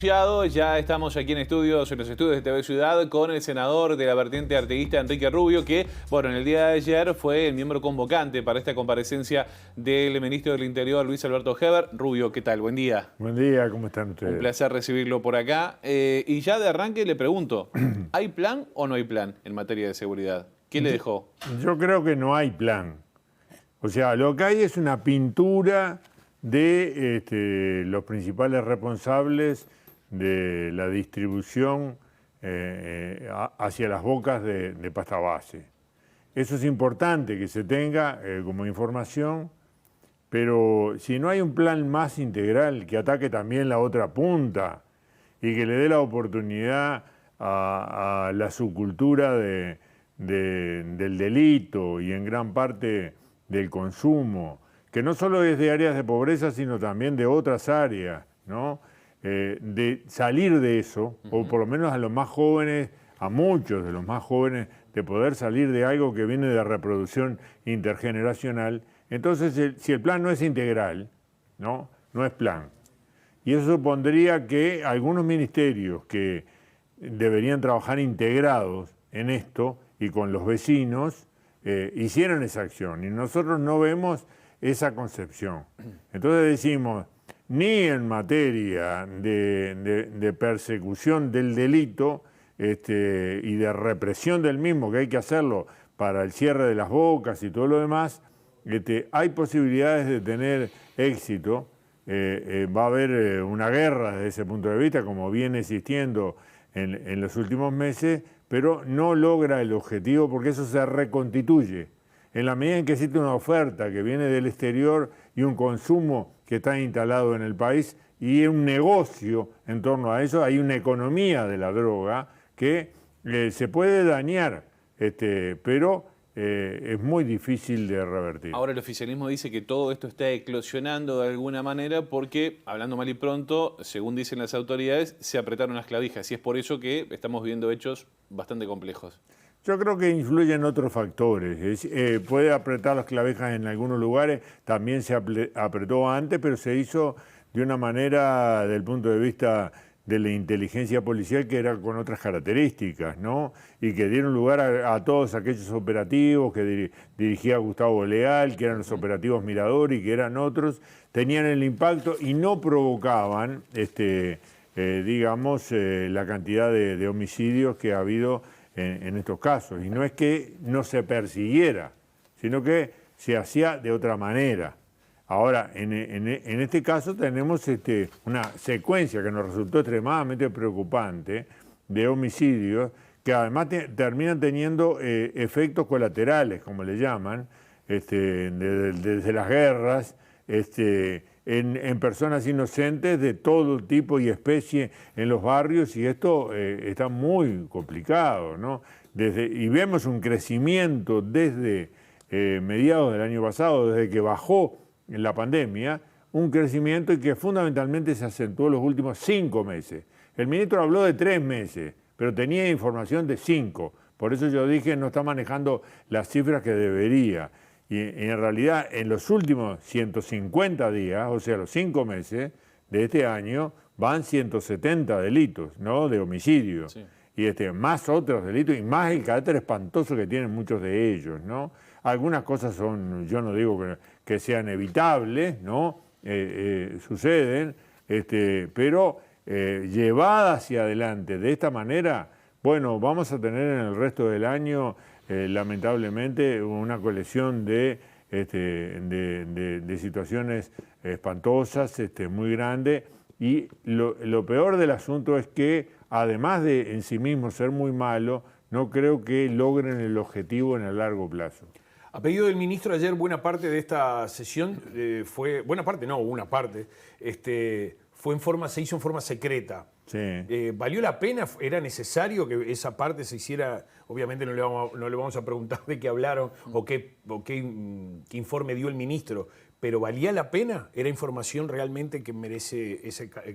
Ya estamos aquí en estudios, en los estudios de TV Ciudad, con el senador de la vertiente artiguista, Enrique Rubio, que, bueno, en el día de ayer fue el miembro convocante para esta comparecencia del ministro del Interior, Luis Alberto Heber. Rubio, ¿qué tal? Buen día. Buen día, ¿cómo están ustedes? Un placer recibirlo por acá. Y ya de arranque le pregunto, ¿hay plan o no hay plan en materia de seguridad? ¿Qué le dejó? Yo creo que no hay plan. O sea, lo que hay es una pintura de los principales responsables de la distribución hacia las bocas de pasta base. Eso es importante que se tenga como información, pero si no hay un plan más integral que ataque también la otra punta y que le dé la oportunidad a la subcultura del delito y en gran parte del consumo, que no solo es de áreas de pobreza, sino también de otras áreas, ¿no? De salir de eso, o por lo menos a los más jóvenes, a muchos de los más jóvenes, de poder salir de algo que viene de reproducción intergeneracional. Entonces, si el plan no es integral, ¿no? No es plan. Y eso supondría que algunos ministerios que deberían trabajar integrados en esto y con los vecinos hicieran esa acción. Y nosotros no vemos esa concepción. Entonces decimos, ni en materia de persecución del delito y de represión del mismo, que hay que hacerlo para el cierre de las bocas y todo lo demás, hay posibilidades de tener éxito. Va a haber una guerra desde ese punto de vista, como viene existiendo en los últimos meses, pero no logra el objetivo porque eso se reconstituye. En la medida en que existe una oferta que viene del exterior y un consumo que está instalado en el país y un negocio en torno a eso, hay una economía de la droga que se puede dañar, pero es muy difícil de revertir. Ahora el oficialismo dice que todo esto está eclosionando de alguna manera porque, hablando mal y pronto, según dicen las autoridades, se apretaron las clavijas y es por eso que estamos viendo hechos bastante complejos. Yo creo que influyen otros factores. Puede apretar las clavijas en algunos lugares, también se apretó antes, pero se hizo de una manera, del punto de vista de la inteligencia policial, que era con otras características, ¿no? Y que dieron lugar a todos aquellos operativos que dirigía Gustavo Leal, que eran los operativos Mirador y que eran otros, tenían el impacto y no provocaban, la cantidad de homicidios que ha habido en estos casos. Y no es que no se persiguiera, sino que se hacía de otra manera. Ahora, en este caso tenemos una secuencia que nos resultó extremadamente preocupante de homicidios que además terminan teniendo efectos colaterales, como le llaman, desde las guerras, en personas inocentes de todo tipo y especie en los barrios, y esto está muy complicado, ¿no? Y vemos un crecimiento desde mediados del año pasado, desde que bajó en la pandemia, un crecimiento y que fundamentalmente se acentuó en los últimos 5 meses. El ministro habló de 3 meses, pero tenía información de 5. Por eso yo dije, no está manejando las cifras que debería. Y en realidad, en los últimos 150 días, o sea, los 5 meses de este año, van 170 delitos, ¿no?, de homicidio. Sí. Y más otros delitos y más el carácter espantoso que tienen muchos de ellos, ¿no? Algunas cosas son, yo no digo que sean evitables, ¿no? Suceden, pero llevadas hacia adelante de esta manera, bueno, vamos a tener en el resto del año, lamentablemente, una colección de situaciones espantosas, muy grande, y lo peor del asunto es que, además de en sí mismo ser muy malo, no creo que logren el objetivo en el largo plazo. A pedido del ministro, ayer buena parte de esta sesión fue, buena parte no, una parte, se hizo en forma secreta. Sí. ¿Valió la pena? ¿Era necesario que esa parte se hiciera? Obviamente no le vamos a preguntar de qué hablaron o qué informe dio el ministro, pero ¿valía la pena? ¿Era información realmente que merece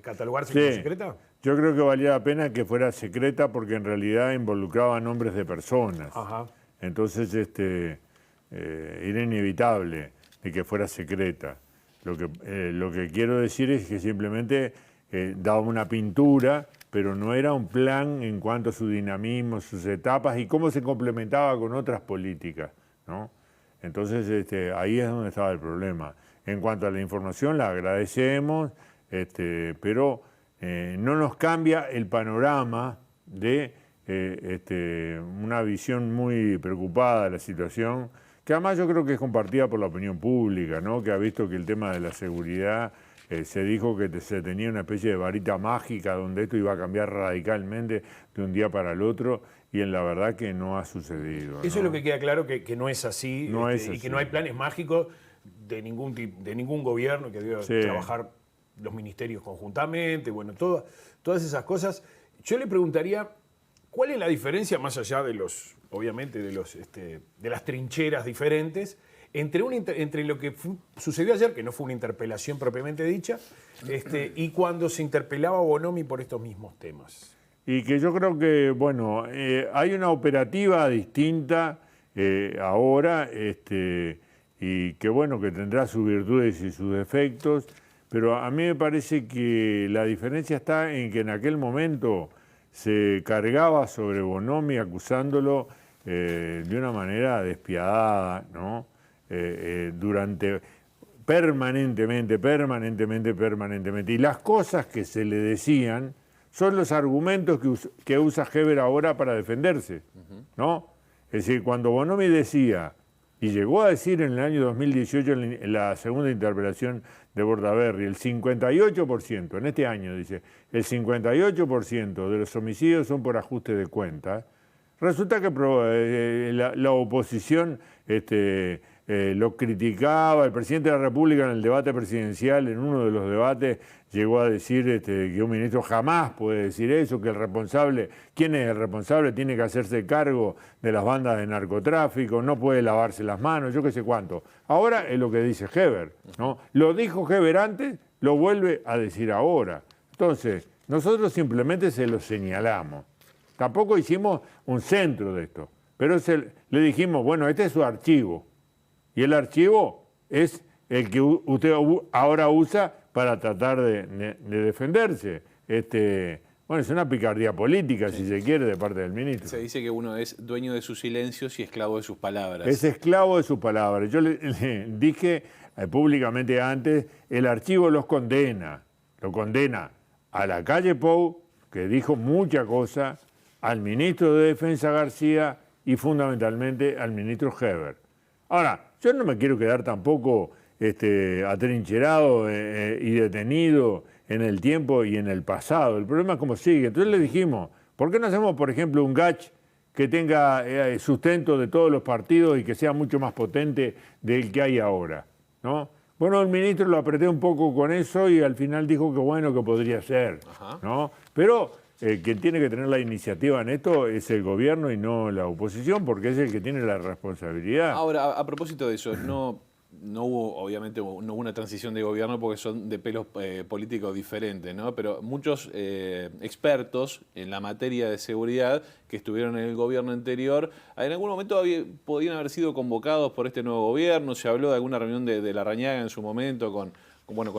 catalogarse como secreta? Yo creo que valía la pena que fuera secreta porque en realidad involucraba nombres de personas. Ajá. Entonces era inevitable de que fuera secreta. Lo que quiero decir es que simplemente daba una pintura, pero no era un plan en cuanto a su dinamismo, sus etapas y cómo se complementaba con otras políticas, ¿no? Entonces ahí es donde estaba el problema. En cuanto a la información, la agradecemos, pero no nos cambia el panorama de una visión muy preocupada de la situación, que además yo creo que es compartida por la opinión pública, ¿no? Que ha visto que el tema de la seguridad, se dijo que se tenía una especie de varita mágica donde esto iba a cambiar radicalmente de un día para el otro, y en la verdad que no ha sucedido. Eso ¿no? es lo que queda claro, que no es así, No es y así. que no hay planes mágicos de ningún gobierno, que deba Sí. trabajar los ministerios conjuntamente, bueno, todas esas cosas. Yo le preguntaría, ¿cuál es la diferencia, más allá de los, obviamente, de las trincheras diferentes, entre lo que sucedió ayer, que no fue una interpelación propiamente dicha, y cuando se interpelaba a Bonomi por estos mismos temas? Y que yo creo que, bueno, hay una operativa distinta ahora, y que bueno, que tendrá sus virtudes y sus defectos, pero a mí me parece que la diferencia está en que en aquel momento se cargaba sobre Bonomi acusándolo de una manera despiadada, ¿no? Durante permanentemente. Y las cosas que se le decían son los argumentos que usa Heber ahora para defenderse, ¿no? Es decir, cuando Bonomi decía, y llegó a decir en el año 2018, en la segunda interpelación de Bordaberry, el 58%, en este año dice, el 58% de los homicidios son por ajuste de cuentas, resulta que la oposición lo criticaba. El presidente de la República en el debate presidencial, en uno de los debates, llegó a decir que un ministro jamás puede decir eso, que el responsable, ¿quién es el responsable? Tiene que hacerse cargo de las bandas de narcotráfico, no puede lavarse las manos, yo qué sé cuánto. Ahora es lo que dice Heber, ¿no? Lo dijo Heber antes, lo vuelve a decir ahora. Entonces, nosotros simplemente se lo señalamos. Tampoco hicimos un centro de esto, pero le dijimos, bueno, este es su archivo. Y el archivo es el que usted ahora usa para tratar de defenderse. Bueno, es una picardía política, si se quiere, de parte del ministro. Se dice que uno es dueño de sus silencios y esclavo de sus palabras. Es esclavo de sus palabras. Yo le dije públicamente antes, el archivo lo condena a la calle Pou, que dijo mucha cosa, al ministro de Defensa García y fundamentalmente al ministro Heber. Ahora, yo no me quiero quedar tampoco atrincherado y detenido en el tiempo y en el pasado. El problema es cómo sigue. Entonces le dijimos, ¿por qué no hacemos, por ejemplo, un GACH que tenga sustento de todos los partidos y que sea mucho más potente del que hay ahora, ¿no? Bueno, el ministro lo apreté un poco con eso y al final dijo que bueno, que podría ser, ¿no? Pero quien tiene que tener la iniciativa en esto es el gobierno y no la oposición, porque es el que tiene la responsabilidad. Ahora, a propósito de eso, no hubo, obviamente, no hubo una transición de gobierno porque son de pelos políticos diferentes, ¿no? Pero muchos expertos en la materia de seguridad que estuvieron en el gobierno anterior, en algún momento podían haber sido convocados por este nuevo gobierno. Se habló de alguna reunión de Larrañaga en su momento con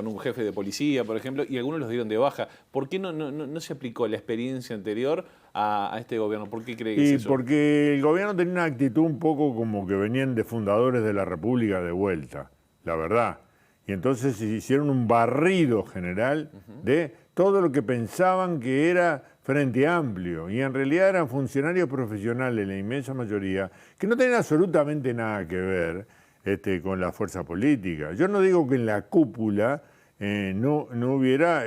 un jefe de policía, por ejemplo, y algunos los dieron de baja. ¿Por qué no se aplicó la experiencia anterior a este gobierno? ¿Por qué cree que es eso? Porque el gobierno tenía una actitud un poco como que venían de fundadores de la República de vuelta, la verdad. Y entonces hicieron un barrido general de todo lo que pensaban que era Frente Amplio. Y en realidad eran funcionarios profesionales, la inmensa mayoría, que no tenían absolutamente nada que ver con la fuerza política. Yo no digo que en la cúpula no hubiera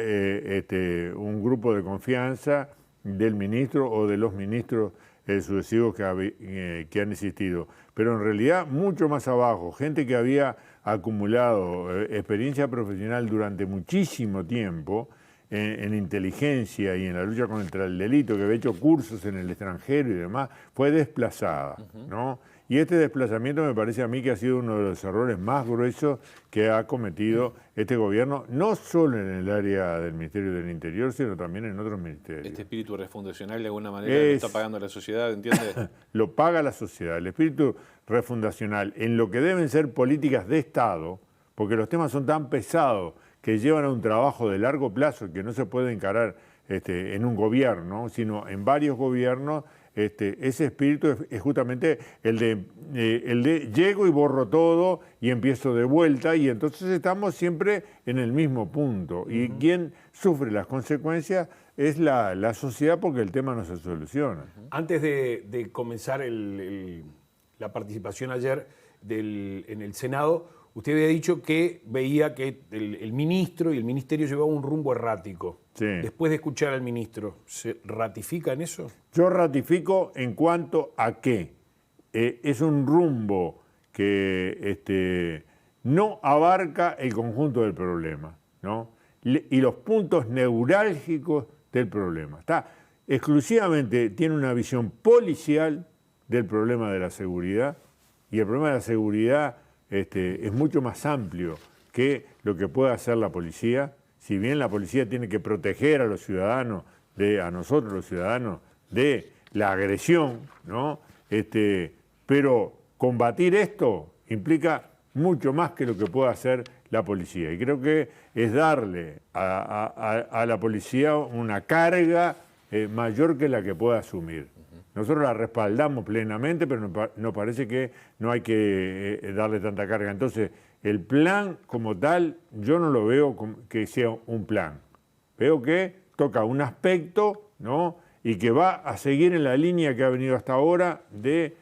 un grupo de confianza del ministro o de los ministros sucesivos que han existido, pero en realidad mucho más abajo, gente que había acumulado experiencia profesional durante muchísimo tiempo en inteligencia y en la lucha contra el delito, que había hecho cursos en el extranjero y demás, fue desplazada, ¿no? Y este desplazamiento me parece a mí que ha sido uno de los errores más gruesos que ha cometido este gobierno, no solo en el área del Ministerio del Interior, sino también en otros ministerios. Este espíritu refundacional de alguna manera lo está pagando la sociedad, ¿entiende? Lo paga la sociedad, el espíritu refundacional, en lo que deben ser políticas de Estado, porque los temas son tan pesados que llevan a un trabajo de largo plazo que no se puede encarar en un gobierno, sino en varios gobiernos. Ese espíritu es justamente el de llego y borro todo y empiezo de vuelta, y entonces estamos siempre en el mismo punto. Y quien sufre las consecuencias es la sociedad, porque el tema no se soluciona. Antes de comenzar la participación ayer en el Senado, usted había dicho que veía que el ministro y el ministerio llevaban un rumbo errático. Sí. Después de escuchar al ministro, ¿se ratifica en eso? Yo ratifico en cuanto a que es un rumbo que no abarca el conjunto del problema, ¿no? Y los puntos neurálgicos del problema. Exclusivamente tiene una visión policial del problema de la seguridad, y el problema de la seguridad es mucho más amplio que lo que puede hacer la policía. Si bien la policía tiene que proteger a los ciudadanos, a nosotros los ciudadanos, de la agresión, ¿no? Pero combatir esto implica mucho más que lo que puede hacer la policía. Y creo que es darle a la policía una carga mayor que la que pueda asumir. Nosotros la respaldamos plenamente, pero nos parece que no hay que darle tanta carga. Entonces, el plan como tal, yo no lo veo que sea un plan. Veo que toca un aspecto, ¿no? Y que va a seguir en la línea que ha venido hasta ahora en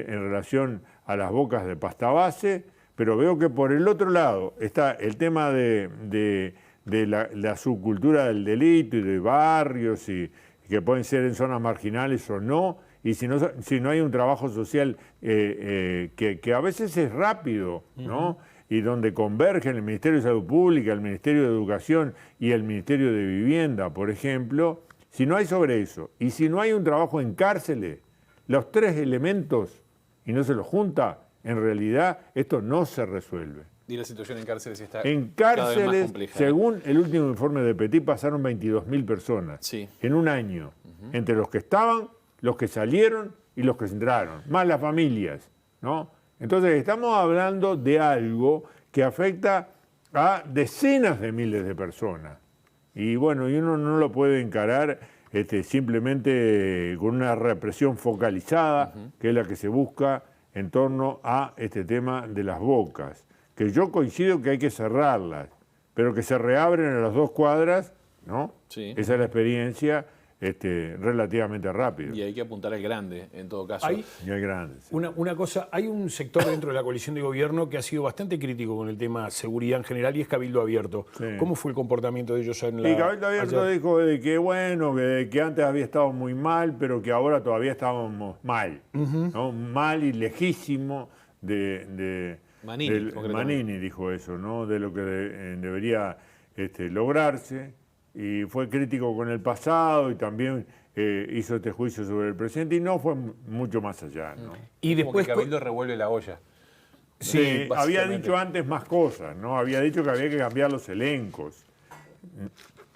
relación a las bocas de pasta base, pero veo que por el otro lado está el tema de la subcultura del delito y de barrios, y que pueden ser en zonas marginales o no, y si no hay un trabajo social que a veces es rápido, ¿no? Y donde convergen el Ministerio de Salud Pública, el Ministerio de Educación y el Ministerio de Vivienda, por ejemplo, si no hay sobre eso, y si no hay un trabajo en cárceles, los tres elementos, y no se los junta, en realidad esto no se resuelve. Y la situación en cárceles está en cada vez más cárceles, compleja. según el último informe de Petit, pasaron 22.000 personas en un año, entre los que estaban, los que salieron y los que entraron, más las familias, ¿no? Entonces estamos hablando de algo que afecta a decenas de miles de personas. Y bueno, y uno no lo puede encarar simplemente con una represión focalizada, que es la que se busca en torno a este tema de las bocas, que yo coincido que hay que cerrarlas, pero que se reabren a las 2 cuadras, ¿no? Sí. Esa es la experiencia relativamente rápido. Y hay que apuntar al grande, en todo caso. Y al grande. Sí. Una cosa, hay un sector dentro de la coalición de gobierno que ha sido bastante crítico con el tema seguridad en general, y es Cabildo Abierto. Sí. ¿Cómo fue el comportamiento de ellos en la... Y Cabildo Abierto ayer? dijo de que bueno, que antes había estado muy mal, pero que ahora todavía estábamos mal, ¿no? Mal y lejísimo Manini dijo eso, ¿no? De lo que debería lograrse, y fue crítico con el pasado, y también hizo este juicio sobre el presidente, y no fue mucho más allá, ¿no? Y después... Como que Cabildo revuelve la olla. Sí, había básicamente. dicho antes más cosas, ¿no? Había dicho que había que cambiar los elencos,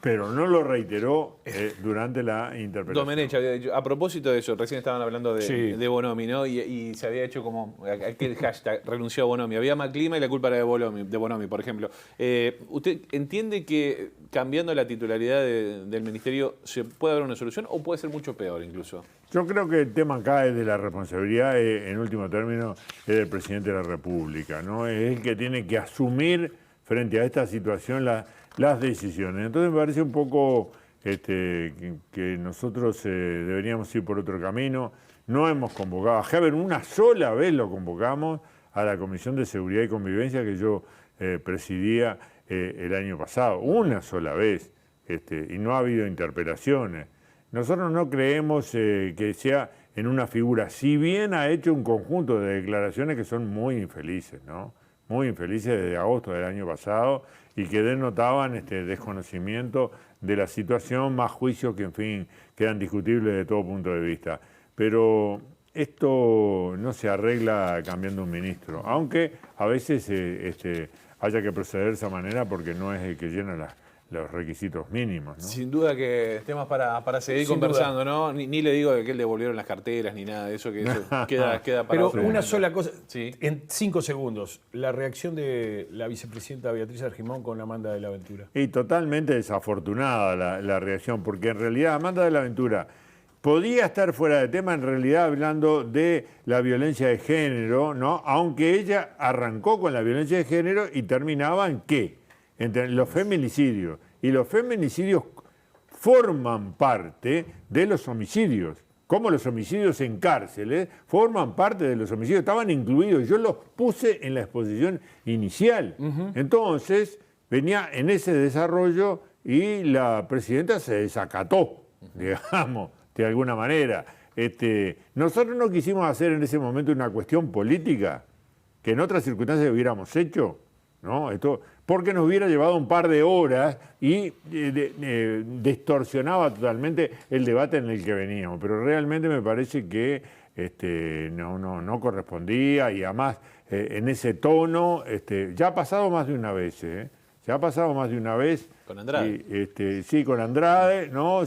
pero no lo reiteró durante la interpretación. Domenech había dicho, a propósito de eso, recién estaban hablando Sí. de Bonomi, ¿no? Y se había hecho como aquel hashtag, renunció a Bonomi. Había mal clima y la culpa era de Bonomi, por ejemplo. ¿Usted entiende que cambiando la titularidad del ministerio se puede haber una solución, o puede ser mucho peor incluso? Yo creo que el tema acá es de la responsabilidad, en último término, es del presidente de la República, ¿no? Es el que tiene que asumir frente a esta situación las decisiones. Entonces me parece un poco que nosotros deberíamos ir por otro camino. No hemos convocado a Heber, una sola vez lo convocamos a la Comisión de Seguridad y Convivencia que yo presidía el año pasado, una sola vez, y no ha habido interpelaciones. Después no creemos que sea en una figura, si bien ha hecho un conjunto de declaraciones que son muy infelices, ¿no? Muy infelices desde agosto del año pasado, y que denotaban desconocimiento de la situación, más juicios que, en fin, quedan discutibles de todo punto de vista. Pero esto no se arregla cambiando un ministro, aunque a veces haya que proceder de esa manera porque no es el que llena los requisitos mínimos, ¿no? Sin duda que temas para seguir Sin conversando, ¿no? Ni le digo de que él devolvieron las carteras ni nada de eso, que eso queda para Pero otro una momento. sola cosa, Sí. en 5 segundos, la reacción de la vicepresidenta Beatriz Argimón con Amanda de la Ventura. Y totalmente desafortunada la reacción, porque en realidad Amanda de la Ventura podía estar fuera de tema, en realidad hablando de la violencia de género, ¿no? Aunque ella arrancó con la violencia de género y terminaba en ¿qué? Entre los feminicidios. Y los feminicidios forman parte de los homicidios. Como los homicidios en cárceles forman parte de los homicidios, estaban incluidos. Yo los puse en la exposición inicial. Entonces, venía en ese desarrollo y la presidenta se desacató, digamos, de alguna manera. Nosotros no quisimos hacer en ese momento una cuestión política que en otras circunstancias hubiéramos hecho, ¿no? Porque nos hubiera llevado un par de horas y distorsionaba totalmente el debate en el que veníamos. Pero realmente me parece que no correspondía y además en ese tono, ya ha pasado más de una vez, ya ha pasado más de una vez. Con Andrade. Y, sí, con Andrade, ¿no?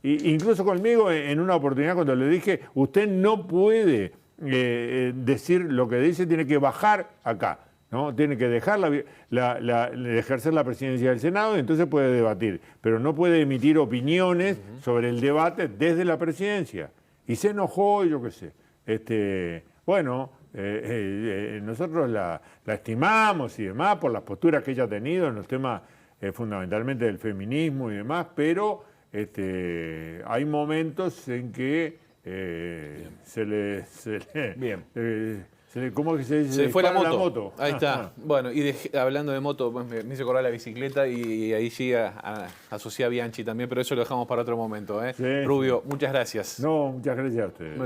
Incluso conmigo en una oportunidad cuando le dije, usted no puede decir lo que dice, tiene que bajar acá, ¿no? Tiene que dejar ejercer la presidencia del Senado y entonces puede debatir, pero no puede emitir opiniones sobre el debate desde la presidencia. Y se enojó, yo qué sé. Nosotros la estimamos y demás por las posturas que ella ha tenido en los temas fundamentalmente del feminismo y demás, pero hay momentos en que ¿cómo que se dice? Se fue la Para moto. Ahí está. Bueno, y hablando de moto, pues, me hizo acordar la bicicleta y ahí llega a Sociedad Bianchi también, pero eso lo dejamos para otro momento. Sí. Rubio, muchas gracias. No, muchas gracias a ustedes.